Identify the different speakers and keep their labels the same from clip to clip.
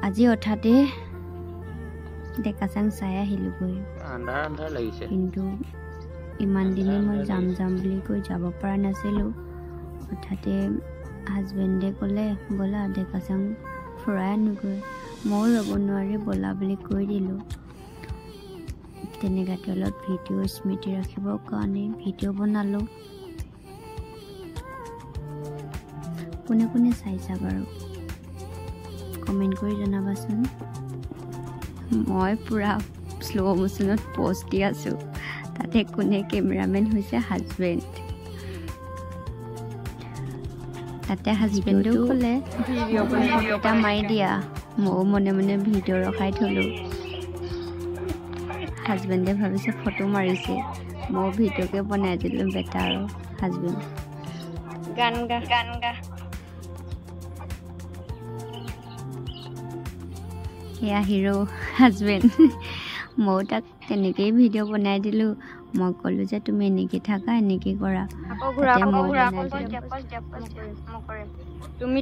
Speaker 1: আজি হঠাতে ডেকাচাং চাই আহিলোগৈ
Speaker 2: আন্ধাৰ লাগিছে
Speaker 1: কিন্তু ইমান দিনে মই যাম বুলি কৈ যাব পৰা নাছিলোঁ হঠাতে হাজবেণ্ডে ক'লে ব'লা ডেকাচাং ফুৰাই আনোগৈ ময়ো ৰ'ব নোৱাৰি ব'লা বুলি কৈ দিলোঁ তেনেকুৱাতে অলপ ভিডিঅ' স্মৃতি ৰাখিবৰ কাৰণে ভিডিঅ' বনালোঁ কোনে কোনে চাইছা বাৰু কমেণ্ট কৰি জনাবাচোন মই পুৰা শ্ল' মোশ্যনত প'ষ্ট দি আছোঁ তাতে কোনে কেমেৰামেন হৈছে হাজবেণ্ড তাতে হাজবেণ্ডেও ক'লে ভিডিঅ' এটা মাৰি দিয়া ময়ো মনে মনে ভিডিঅ' ৰখাই থলোঁ হাজবেণ্ডে ভাবিছে ফটো মাৰিছে মই ভিডিঅ'কে বনাই দিলোঁ বেটা আৰু হাজবেণ্ড গান গা সেয়া হিৰো হাজবেণ্ড ময়ো তাক তেনেকেই ভিডিঅ' বনাই দিলোঁ মই ক'লোঁ যে তুমি এনেকৈ থাকা এনেকৈ কৰা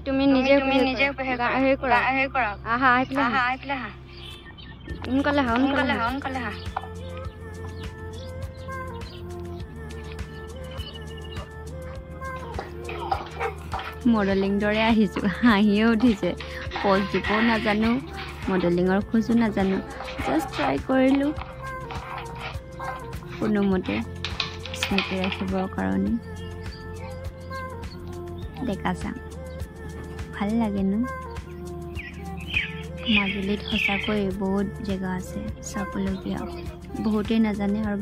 Speaker 1: তুমি নিজে হেৰি কৰা আহা সোনকালে হা মডেলিং দৰে আহিছোঁ হাঁহিয়ে উঠিছে প'জ দিবও নাজানো মডেলিঙৰ খোজো নাজানো জাষ্ট ট্ৰাই কৰিলোঁ কোনোমতে স্মৃতি ৰাখিবৰ কাৰণে ডেকাচাং ভাল লাগে ন মাজুলীত সঁচাকৈ বহুত জেগা আছে চাবলগীয়া বহুতেই নাজানে আৰু